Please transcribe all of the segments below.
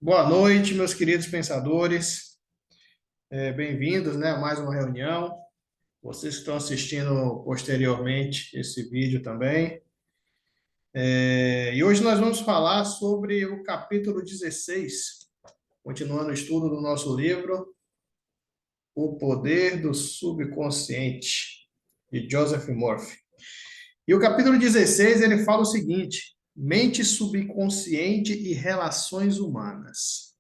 Boa noite, meus queridos pensadores. Bem-vindos, né, a mais uma reunião. Vocês que estão assistindo posteriormente esse vídeo também. E hoje nós vamos falar sobre o capítulo 16, continuando o estudo do nosso livro, O Poder do Subconsciente, de Joseph Murphy. E o capítulo 16, ele fala o seguinte: mente subconsciente e relações humanas.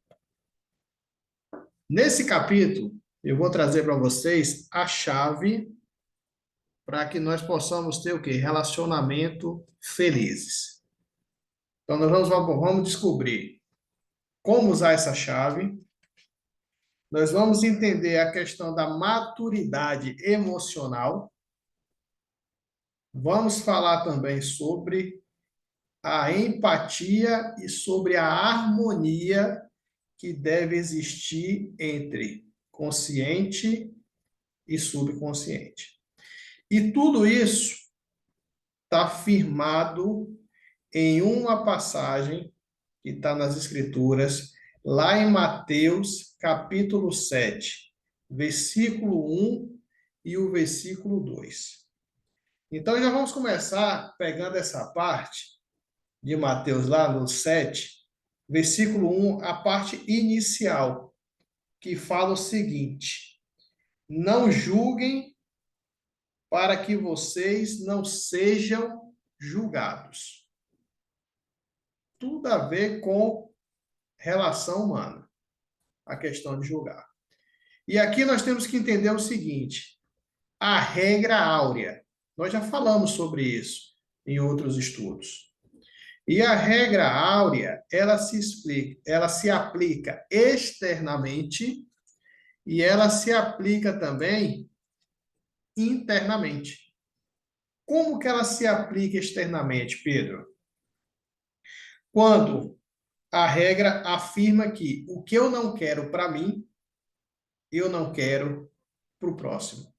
Nesse capítulo, eu vou trazer para vocês a chave para que nós possamos ter o quê? Relacionamento felizes. Então, nós vamos descobrir como usar essa chave. Nós vamos entender a questão da maturidade emocional. Vamos falar também sobre a empatia e sobre a harmonia que deve existir entre consciente e subconsciente. E tudo isso está firmado em uma passagem que está nas Escrituras, lá em Mateus, capítulo 7, versículo 1 e o versículo 2. Então, já vamos começar pegando essa parte de Mateus, lá no 7, versículo 1, a parte inicial, que fala o seguinte: não julguem para que vocês não sejam julgados. Tudo a ver com relação humana, a questão de julgar. E aqui nós temos que entender o seguinte: a regra áurea. Nós já falamos sobre isso em outros estudos. E a regra áurea, ela se aplica externamente e ela se aplica também internamente. Como que ela se aplica externamente, Pedro? Quando a regra afirma que o que eu não quero para mim, eu não quero para o próximo.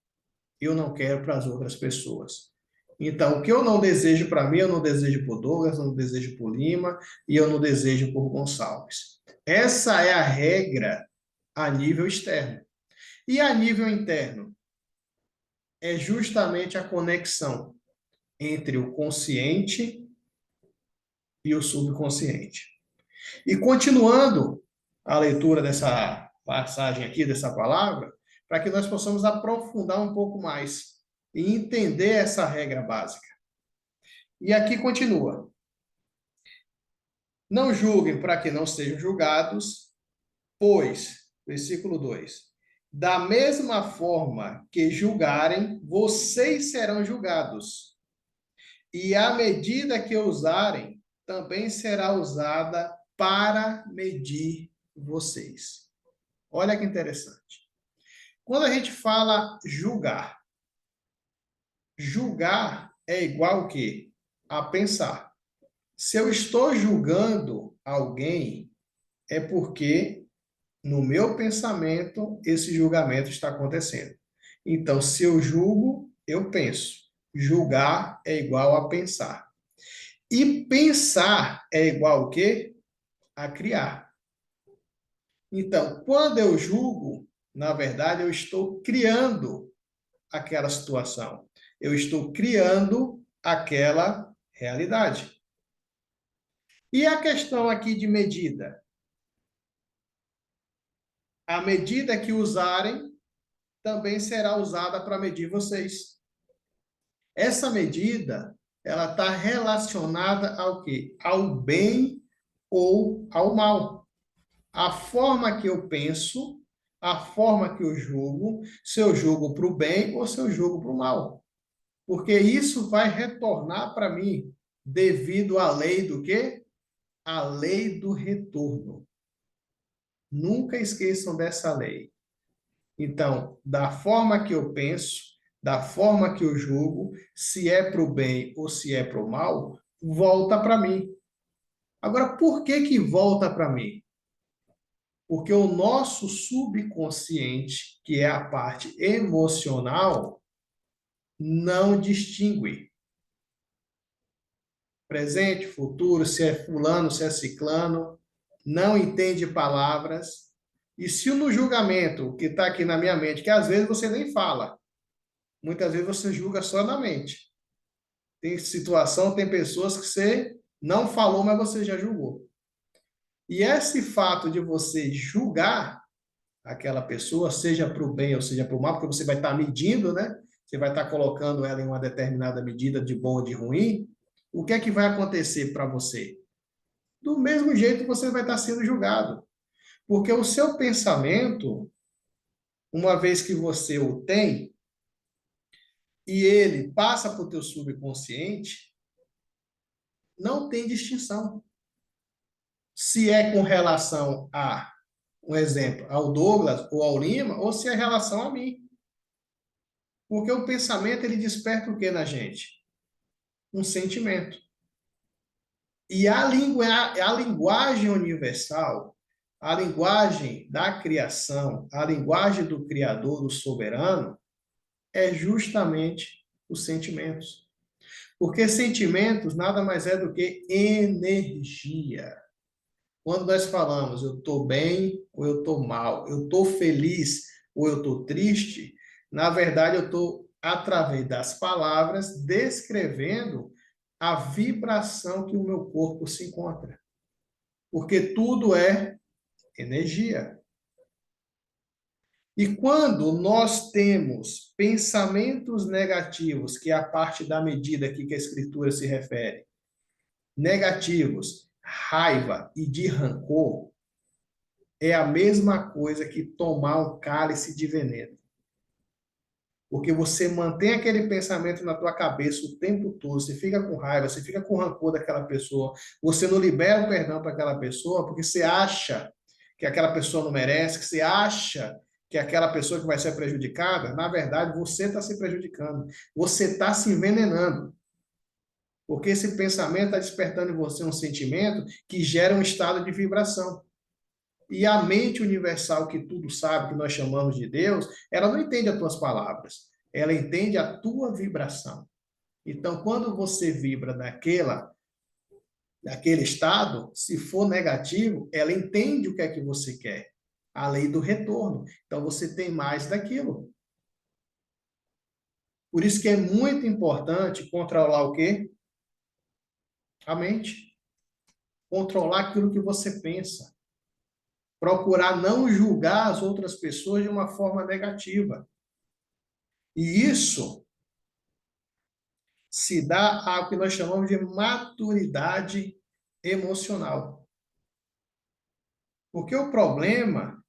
Eu não quero para as outras pessoas. Então, o que eu não desejo para mim, eu não desejo por Douglas, eu não desejo por Lima e eu não desejo por Gonçalves. Essa é a regra a nível externo. E a nível interno? É justamente a conexão entre o consciente e o subconsciente. E continuando a leitura dessa passagem aqui, dessa palavra, para que nós possamos aprofundar um pouco mais e entender essa regra básica. E aqui continua: não julguem para que não sejam julgados, pois, versículo 2, da mesma forma que julgarem, vocês serão julgados. E a medida que usarem também será usada para medir vocês. Olha que interessante. Quando a gente fala julgar, julgar é igual o quê? A pensar. Se eu estou julgando alguém, é porque no meu pensamento esse julgamento está acontecendo. Então, se eu julgo, eu penso. Julgar é igual a pensar. E pensar é igual o quê? A criar. Então, quando eu julgo, na verdade, eu estou criando aquela situação. Eu estou criando aquela realidade. E a questão aqui de medida? A medida que usarem também será usada para medir vocês. Essa medida, ela está relacionada ao quê? Ao bem ou ao mal. A forma que eu penso, a forma que eu julgo, se eu julgo para o bem ou se eu julgo para o mal. Porque isso vai retornar para mim devido à lei do quê? A lei do retorno. Nunca esqueçam dessa lei. Então, da forma que eu penso, da forma que eu julgo, se é para o bem ou se é para o mal, volta para mim. Agora, por que que volta para mim? Porque o nosso subconsciente, que é a parte emocional, não distingue presente, futuro, se é fulano, se é ciclano. não entende palavras. E se no julgamento que está aqui na minha mente, que às vezes você nem fala, muitas vezes você julga só na mente. Tem situação, tem pessoas que você não falou, mas você já julgou. E esse fato de você julgar aquela pessoa, seja para o bem ou seja para o mal, porque você vai estar medindo, né? Você vai estar colocando ela em uma determinada medida de bom ou de ruim. O que é que vai acontecer para você? Do mesmo jeito você vai estar sendo julgado. Porque o seu pensamento, uma vez que você o tem, e ele passa para o teu subconsciente, não tem distinção. Se é com relação a, um exemplo, ao Douglas ou ao Lima, ou se é em relação a mim. Porque o pensamento, ele desperta o que na gente? Um sentimento. E a linguagem universal, a linguagem da criação, a linguagem do Criador, do soberano, é justamente os sentimentos. Porque sentimentos nada mais é do que energia. Quando nós falamos eu estou bem ou eu estou mal, eu estou feliz ou eu estou triste, na verdade eu estou, através das palavras, descrevendo a vibração que o meu corpo se encontra. Porque tudo é energia. E quando nós temos pensamentos negativos, que é a parte da medida aqui que a Escritura se refere, negativos, raiva e de rancor, é a mesma coisa que tomar um cálice de veneno. Porque você mantém aquele pensamento na tua cabeça o tempo todo, você fica com raiva, você fica com rancor daquela pessoa, você não libera o perdão para aquela pessoa porque você acha que aquela pessoa não merece, que você acha que aquela pessoa que vai ser prejudicada, na verdade, você está se prejudicando, você está se envenenando. Porque esse pensamento está despertando em você um sentimento que gera um estado de vibração. E a mente universal, que tudo sabe, que nós chamamos de Deus, ela não entende as tuas palavras, ela entende a tua vibração. Então, quando você vibra naquele estado, se for negativo, ela entende o que é que você quer. A lei do retorno. Então, você tem mais daquilo. Por isso que é muito importante controlar o quê? A mente. Controlar aquilo que você pensa. Procurar não julgar as outras pessoas de uma forma negativa. E isso se dá ao que nós chamamos de maturidade emocional. Porque o problema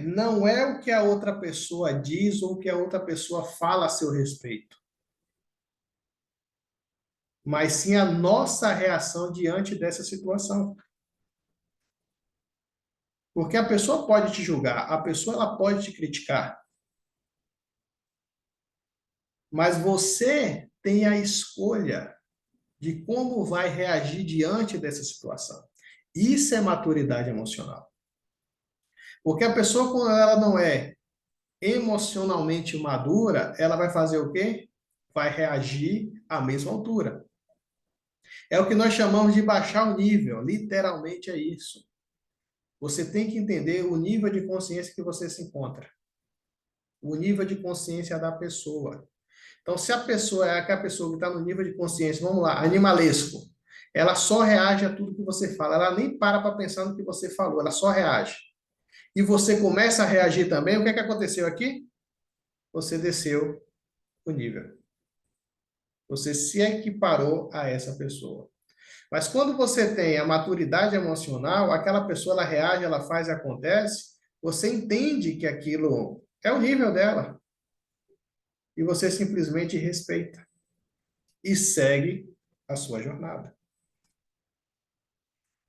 não é o que a outra pessoa diz ou o que a outra pessoa fala a seu respeito, mas sim a nossa reação diante dessa situação. Porque a pessoa pode te julgar, a pessoa ela pode te criticar, mas você tem a escolha de como vai reagir diante dessa situação. Isso é maturidade emocional. Porque a pessoa, quando ela não é emocionalmente madura, ela vai fazer o quê? Vai reagir à mesma altura. É o que nós chamamos de baixar o nível, literalmente é isso. Você tem que entender o nível de consciência que você se encontra. O nível de consciência da pessoa. Então, se a pessoa é aquela pessoa que está no nível de consciência, vamos lá, animalesco, ela só reage a tudo que você fala, ela nem para pensar no que você falou, ela só reage. E você começa a reagir também, o que é que aconteceu aqui? Você desceu o nível. Você se equiparou a essa pessoa. Mas quando você tem a maturidade emocional, aquela pessoa ela reage, ela faz e acontece, você entende que aquilo é o nível dela. E você simplesmente respeita e segue a sua jornada.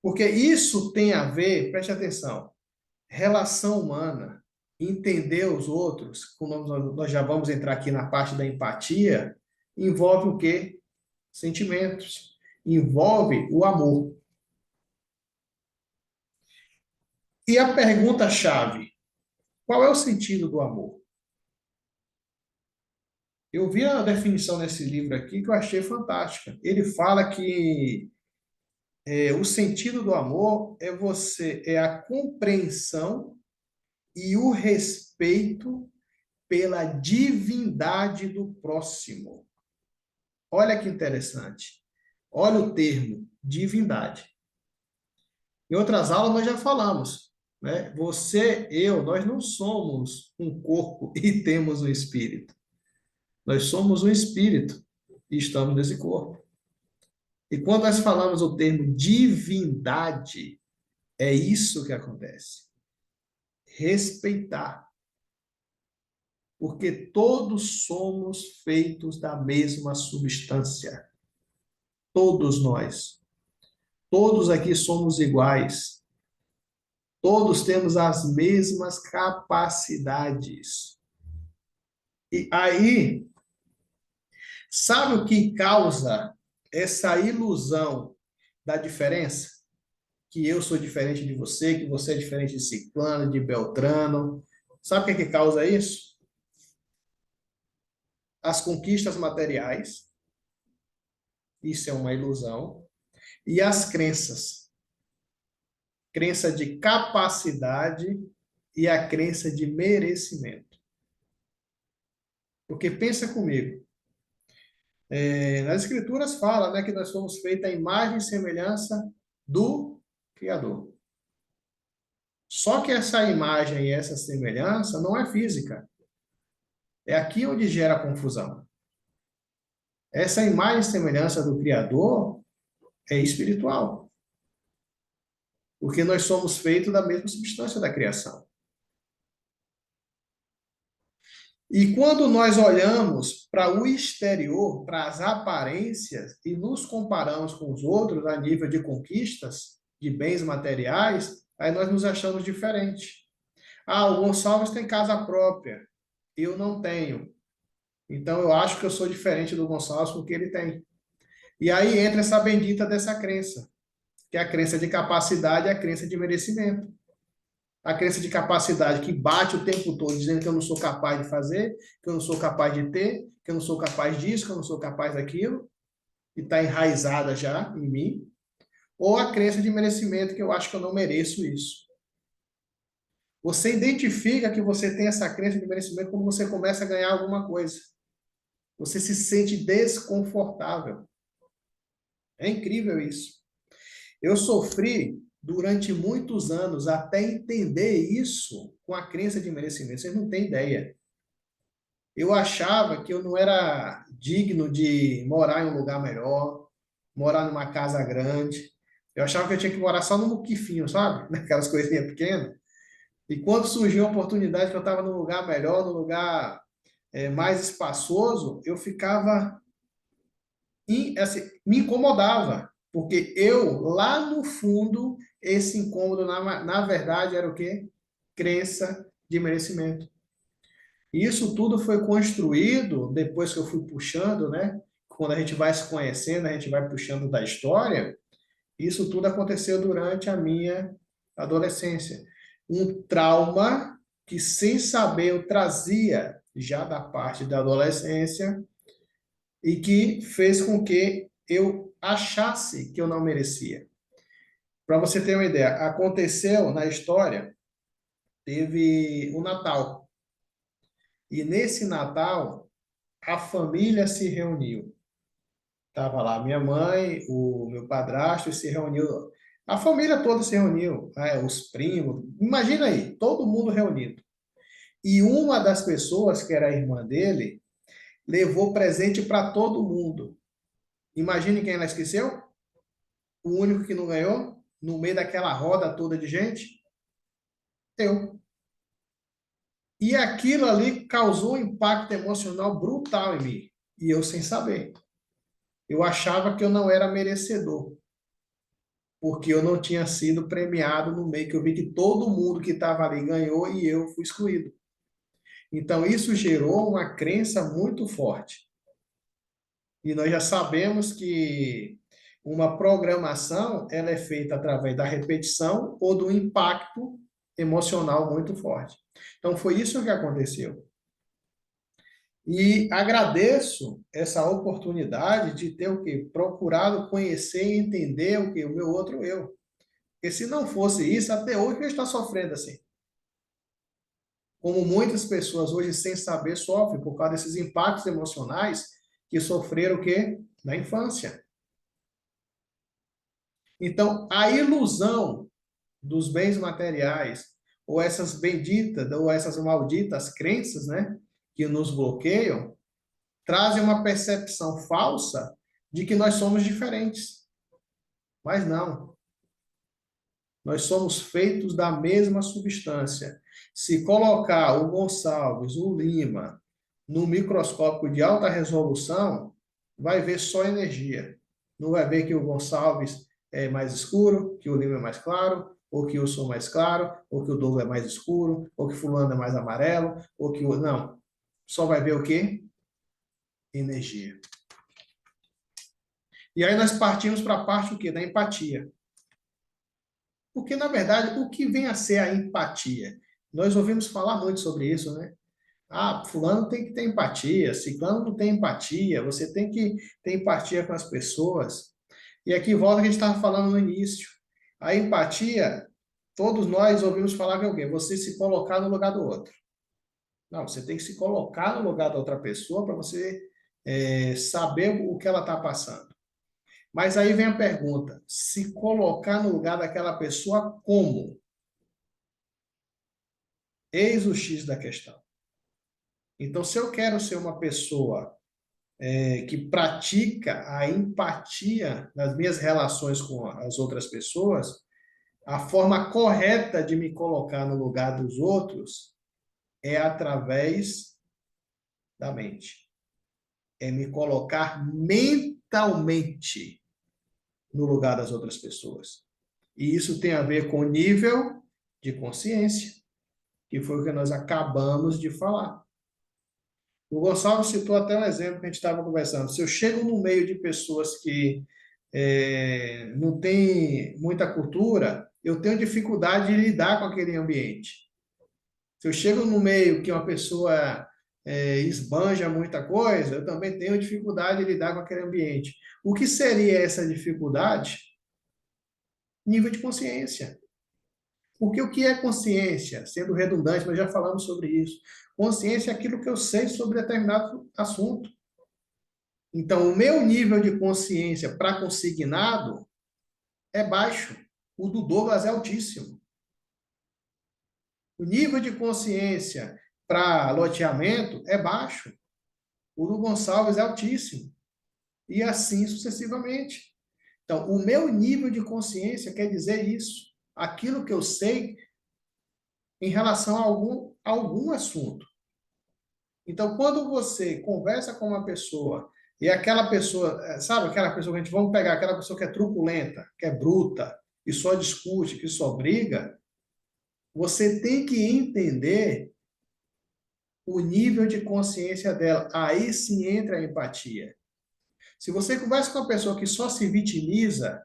Porque isso tem a ver, preste atenção, relação humana, entender os outros, como nós já vamos entrar aqui na parte da empatia, envolve o quê? Sentimentos. Envolve o amor. E a pergunta-chave, qual é o sentido do amor? Eu vi a definição nesse livro aqui que eu achei fantástica. Ele fala que O sentido do amor é a compreensão e o respeito pela divindade do próximo. Olha que interessante. Olha o termo, divindade. Em outras aulas nós já falamos, né? Você, eu, nós não somos um corpo e temos um espírito. Nós somos um espírito e estamos nesse corpo. E quando nós falamos o termo divindade, é isso que acontece. Respeitar. Porque todos somos feitos da mesma substância. Todos nós. Todos aqui somos iguais. Todos temos as mesmas capacidades. E aí, sabe o que causa essa ilusão da diferença? Que eu sou diferente de você, que você é diferente de Ciclano, de Beltrano. Sabe o que é que causa isso? As conquistas materiais, isso é uma ilusão, e as crenças. Crença de capacidade e a crença de merecimento. Porque pensa comigo, nas escrituras fala, né, que nós somos feitos à imagem e semelhança do Criador. Só que essa imagem e essa semelhança não é física. É aqui onde gera confusão. Essa imagem e semelhança do Criador é espiritual. Porque nós somos feitos da mesma substância da criação. E quando nós olhamos para o exterior, para as aparências, e nos comparamos com os outros a nível de conquistas, de bens materiais, aí nós nos achamos diferentes. Ah, o Gonçalves tem casa própria, eu não tenho. Então eu acho que eu sou diferente do Gonçalves porque ele tem. E aí entra essa bendita dessa crença, que é a crença de capacidade e a crença de merecimento. A crença de capacidade que bate o tempo todo, dizendo que eu não sou capaz de fazer, que eu não sou capaz de ter, que eu não sou capaz disso, que eu não sou capaz daquilo, e está enraizada já em mim. Ou a crença de merecimento, que eu acho que eu não mereço isso. Você identifica que você tem essa crença de merecimento quando você começa a ganhar alguma coisa. Você se sente desconfortável. É incrível isso. Eu sofri durante muitos anos até entender isso com a crença de merecimento. Vocês não têm ideia. Eu achava que eu não era digno de morar em um lugar melhor, morar numa casa grande. Eu achava que eu tinha que morar só no muquifinho, sabe? Naquelas coisinhas pequenas. E quando surgiu a oportunidade que eu estava num lugar melhor, num lugar mais espaçoso, eu ficava, assim, me incomodava. Porque eu, lá no fundo, esse incômodo, na verdade, era o quê? Crença de merecimento. E isso tudo foi construído depois que eu fui puxando, né? Quando a gente vai se conhecendo, a gente vai puxando da história. Isso tudo aconteceu durante a minha adolescência. Um trauma que, sem saber, eu trazia já da parte da adolescência e que fez com que eu achasse que eu não merecia. Para você ter uma ideia, aconteceu na história, teve o Natal. E nesse Natal, a família se reuniu. Tava lá minha mãe, o meu padrasto se reuniu. A família toda se reuniu, né? Os primos. Imagina aí, todo mundo reunido. E uma das pessoas, que era a irmã dele, levou presente para todo mundo. Imagine quem ela esqueceu? O único que não ganhou, no meio daquela roda toda de gente, eu. E aquilo ali causou um impacto emocional brutal em mim. E eu sem saber. Eu achava que eu não era merecedor, porque eu não tinha sido premiado no meio, que eu vi que todo mundo que estava ali ganhou e eu fui excluído. Então, isso gerou uma crença muito forte. E nós já sabemos que uma programação ela é feita através da repetição ou do impacto emocional muito forte. Então, foi isso que aconteceu. E agradeço essa oportunidade de ter o quê? Procurado conhecer e entender o quê? O meu outro eu. Porque se não fosse isso, até hoje eu ia estar sofrendo assim. Como muitas pessoas hoje, sem saber, sofrem por causa desses impactos emocionais que sofreram o quê? Na infância. Então, a ilusão dos bens materiais, ou essas benditas, ou essas malditas crenças, né, que nos bloqueiam, trazem uma percepção falsa de que nós somos diferentes. Mas não, nós somos feitos da mesma substância. Se colocar o Gonçalves, o Lima, no microscópio de alta resolução, vai ver só energia. Não vai ver que o Gonçalves é mais escuro, que o Lima é mais claro, ou que eu sou mais claro, ou que o Douglas é mais escuro, ou que fulano é mais amarelo, ou que o... Não. Só vai ver o quê? Energia. E aí nós partimos para a parte o quê? Da empatia. Porque, na verdade, o que vem a ser a empatia? Nós ouvimos falar muito sobre isso, né? Ah, fulano tem que ter empatia, ciclano não tem empatia, você tem que ter empatia com as pessoas. E aqui volta o que a gente estava falando no início. A empatia, todos nós ouvimos falar que é o quê? Você se colocar no lugar do outro. Não, você tem que se colocar no lugar da outra pessoa para você saber o que ela está passando. Mas aí vem a pergunta: se colocar no lugar daquela pessoa como? Eis o X da questão. Então, se eu quero ser uma pessoa que pratica a empatia nas minhas relações com as outras pessoas, a forma correta de me colocar no lugar dos outros é através da mente. É me colocar mentalmente no lugar das outras pessoas. E isso tem a ver com o nível de consciência, que foi o que nós acabamos de falar. O Gonçalo citou até um exemplo que a gente estava conversando. Se eu chego no meio de pessoas que não têm muita cultura, eu tenho dificuldade de lidar com aquele ambiente. Se eu chego no meio que uma pessoa esbanja muita coisa, eu também tenho dificuldade de lidar com aquele ambiente. O que seria essa dificuldade? Nível de consciência. Porque o que é consciência? Sendo redundante, nós já falamos sobre isso. Consciência é aquilo que eu sei sobre determinado assunto. Então, o meu nível de consciência para consignado é baixo. O do Douglas é altíssimo. O nível de consciência para loteamento é baixo. O do Gonçalves é altíssimo. E assim sucessivamente. Então, o meu nível de consciência quer dizer isso. Aquilo que eu sei em relação a algum assunto. Então, quando você conversa com uma pessoa e aquela pessoa, sabe, aquela pessoa que a gente vamos pegar, aquela pessoa que é truculenta, que é bruta, que só discute, que só briga, você tem que entender o nível de consciência dela. Aí sim entra a empatia. Se você conversa com uma pessoa que só se vitimiza,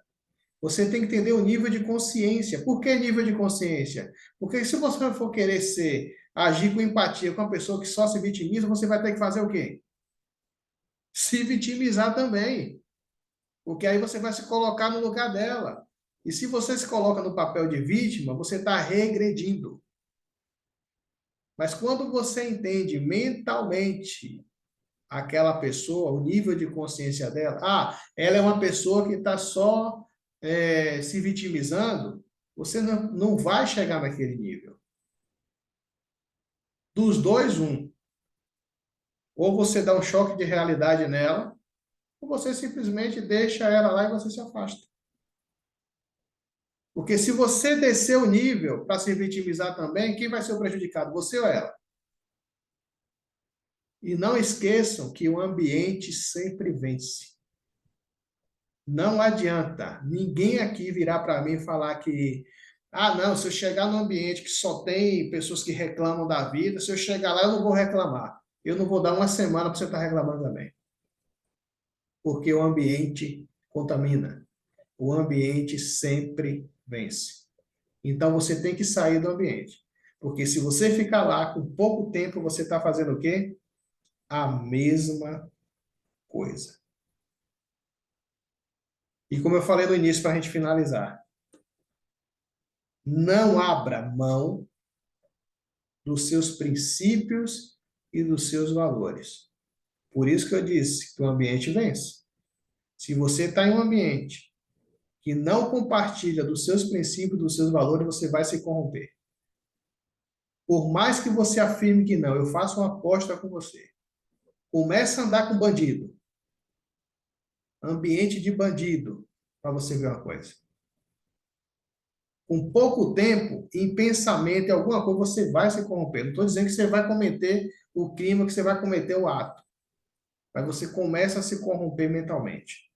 você tem que entender o nível de consciência. Por que nível de consciência? Porque se você for querer agir com empatia com uma pessoa que só se vitimiza, você vai ter que fazer o quê? Se vitimizar também. Porque aí você vai se colocar no lugar dela. E se você se coloca no papel de vítima, você está regredindo. Mas quando você entende mentalmente aquela pessoa, o nível de consciência dela, ela é uma pessoa que está só se vitimizando, você não vai chegar naquele nível. Dos dois, um. Ou você dá um choque de realidade nela, ou você simplesmente deixa ela lá e você se afasta. Porque se você descer o nível para se vitimizar também, quem vai ser o prejudicado? Você ou ela? E não esqueçam que o ambiente sempre vence. Não adianta ninguém aqui virar para mim e falar que, não, se eu chegar num ambiente que só tem pessoas que reclamam da vida, se eu chegar lá, eu não vou reclamar. Eu não vou dar uma semana para você estar reclamando também. Porque o ambiente contamina. O ambiente sempre vence. Então você tem que sair do ambiente. Porque se você ficar lá com pouco tempo, você está fazendo o quê? a mesma coisa. E como eu falei no início, para a gente finalizar, não abra mão dos seus princípios e dos seus valores. Por isso que eu disse que o ambiente vence. Se você está em um ambiente que não compartilha dos seus princípios, dos seus valores, você vai se corromper. Por mais que você afirme que não, eu faço uma aposta com você. Comece a andar com bandido. Ambiente de bandido, para você ver uma coisa. Com pouco tempo, em pensamento, em alguma coisa, você vai se corromper. Não estou dizendo que você vai cometer o crime, que você vai cometer o ato. Mas você começa a se corromper mentalmente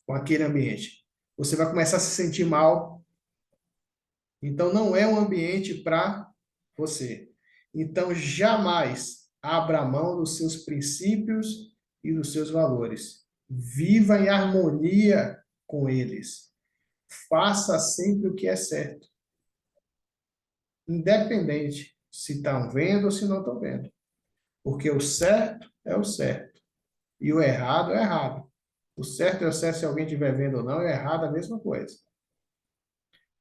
com aquele ambiente. Você vai começar a se sentir mal. Então, não é um ambiente para você. Então, jamais abra mão dos seus princípios e dos seus valores. Viva em harmonia com eles. Faça sempre o que é certo. Independente se estão vendo ou se não estão vendo. Porque o certo é o certo. E o errado é errado. O certo é o certo se alguém estiver vendo ou não, é errado a mesma coisa.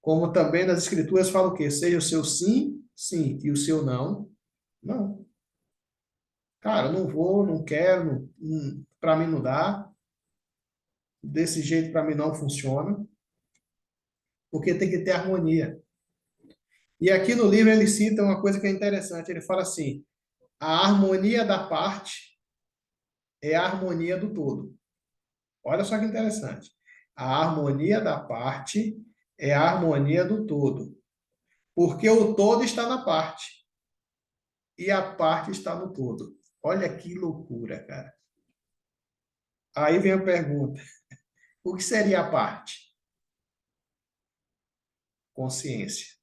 Como também nas escrituras fala o quê? Seja o seu sim, sim, e o seu não, não. Cara, eu não vou, não quero, para mim não dá, desse jeito para mim não funciona, porque tem que ter harmonia. E aqui no livro ele cita uma coisa que é interessante, ele fala assim, a harmonia da parte é a harmonia do todo. Olha só que interessante. A harmonia da parte é a harmonia do todo. Porque o todo está na parte. E a parte está no todo. Olha que loucura, cara. Aí vem a pergunta: o que seria a parte? Consciência.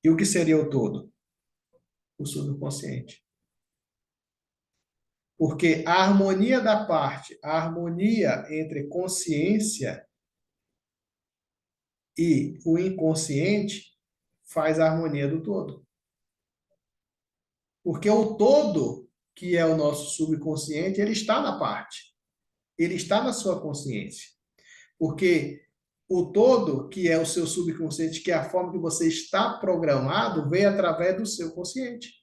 E o que seria o todo? O subconsciente. Porque a harmonia da parte, a harmonia entre consciência e o inconsciente faz a harmonia do todo. Porque o todo, que é o nosso subconsciente, ele está na parte. Ele está na sua consciência. Porque o todo, que é o seu subconsciente, que é a forma que você está programado, vem através do seu consciente.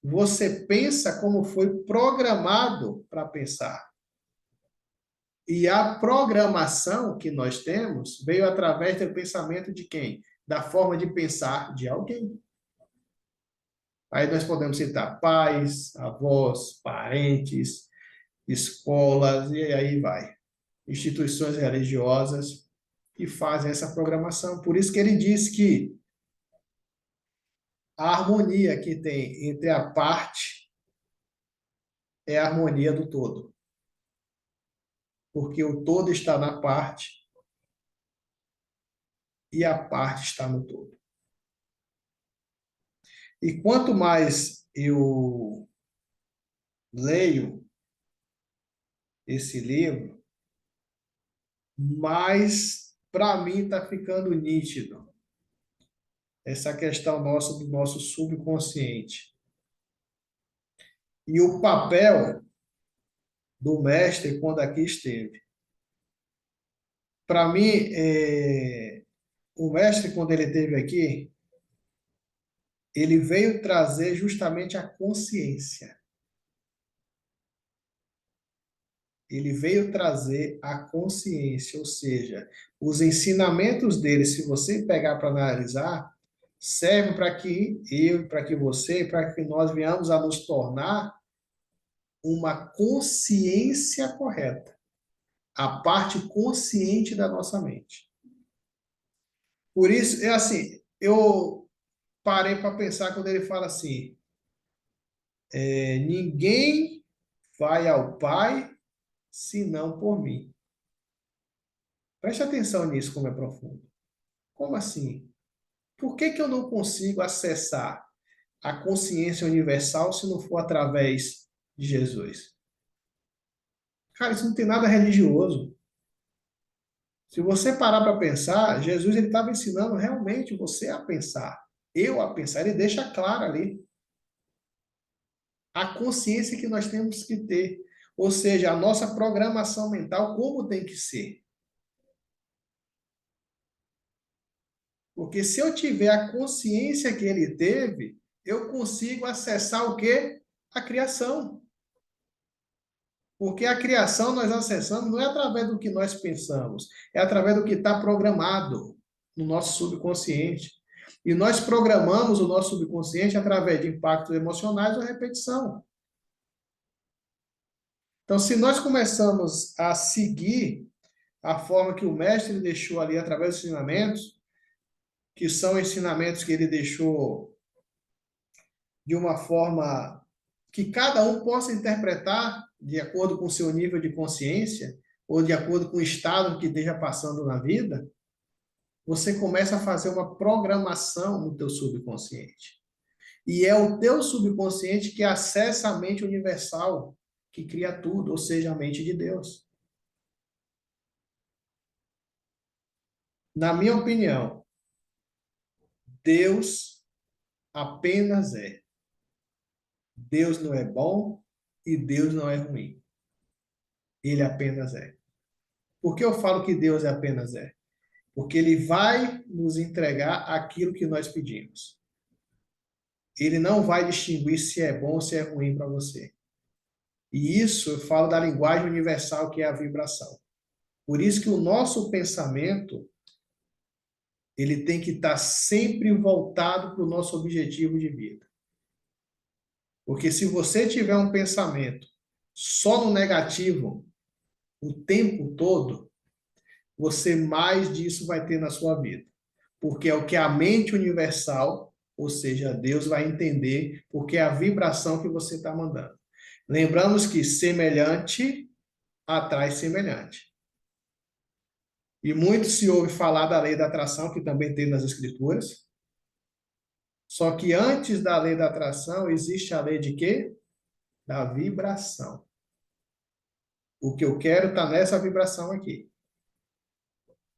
Você pensa como foi programado para pensar. E a programação que nós temos veio através do pensamento de quem? Da forma de pensar de alguém. Aí nós podemos citar pais, avós, parentes, escolas, e aí vai. Instituições religiosas que fazem essa programação. Por isso que ele diz que a harmonia que tem entre a parte é a harmonia do todo. Porque o todo está na parte e a parte está no todo. E quanto mais eu leio esse livro, mais para mim está ficando nítido essa questão nossa do nosso subconsciente. E o papel do mestre quando aqui esteve. Para mim, o mestre, quando ele esteve aqui, ele veio trazer justamente a consciência. Ele veio trazer a consciência, ou seja, os ensinamentos dele, se você pegar para analisar, servem para que eu, para que você, para que nós venhamos a nos tornar uma consciência correta, a parte consciente da nossa mente. Por isso, é assim, eu parei para pensar quando ele fala assim, ninguém vai ao Pai senão por mim. Preste atenção nisso, como é profundo. Como assim? Por que eu não consigo acessar a consciência universal se não for através de Jesus? Cara, isso não tem nada religioso. Se você parar para pensar, Jesus ele estava ensinando realmente você a pensar. Eu a pensar. Ele deixa claro ali. a consciência que nós temos que ter. Ou seja, a nossa programação mental, como tem que ser. Porque se eu tiver a consciência que ele teve, eu consigo acessar o quê? A criação. Porque a criação nós acessamos não é através do que nós pensamos, é através do que está programado no nosso subconsciente. E nós programamos o nosso subconsciente através de impactos emocionais ou repetição. Então, se nós começamos a seguir a forma que o mestre deixou ali através dos ensinamentos, que são ensinamentos que ele deixou de uma forma que cada um possa interpretar de acordo com o seu nível de consciência ou de acordo com o estado que esteja passando na vida, você começa a fazer uma programação no teu subconsciente. E é o teu subconsciente que acessa a mente universal, que cria tudo, ou seja, a mente de Deus. Na minha opinião, Deus apenas é. Deus não é bom e Deus não é ruim. Ele apenas é. Por que eu falo que Deus apenas é? Porque ele vai nos entregar aquilo que nós pedimos. Ele não vai distinguir se é bom ou se é ruim para você. E isso eu falo da linguagem universal, que é a vibração. Por isso que o nosso pensamento, ele tem que estar sempre voltado para o nosso objetivo de vida. Porque se você tiver um pensamento só no negativo o tempo todo, você mais disso vai ter na sua vida. Porque é o que a mente universal, ou seja, Deus vai entender, porque é a vibração que você está mandando. Lembramos que semelhante atrai semelhante. E muito se ouve falar da lei da atração, que também tem nas escrituras. Só que antes da lei da atração, existe a lei de quê? Da vibração. O que eu quero está nessa vibração aqui.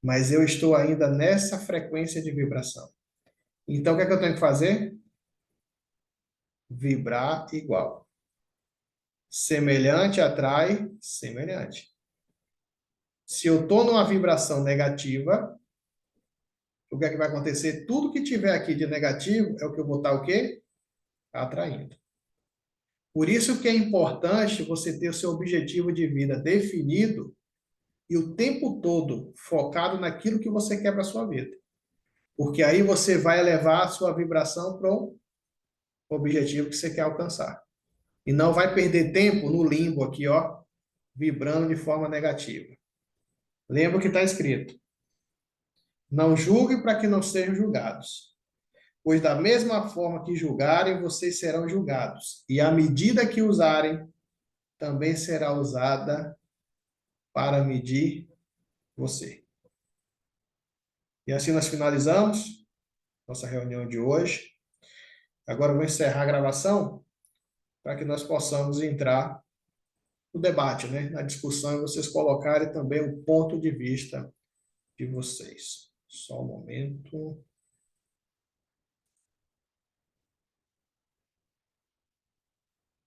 Mas eu estou ainda nessa frequência de vibração. Então, o que é que eu tenho que fazer? Vibrar igual. Semelhante atrai semelhante. Se eu estou numa vibração negativa, o que é que vai acontecer? Tudo que tiver aqui de negativo é o que eu vou estar o quê? Atraindo. Por isso que é importante você ter o seu objetivo de vida definido e o tempo todo focado naquilo que você quer para a sua vida. Porque aí você vai elevar a sua vibração para o objetivo que você quer alcançar. E não vai perder tempo no limbo aqui, ó, vibrando de forma negativa. Lembra o que está escrito. Não julgue para que não sejam julgados. Pois da mesma forma que julgarem, vocês serão julgados. E a medida que usarem, também será usada para medir você. E assim nós finalizamos nossa reunião de hoje. Agora eu vou encerrar a gravação para que nós possamos entrar no debate, né? Na discussão, e vocês colocarem também o ponto de vista de vocês. Só um momento.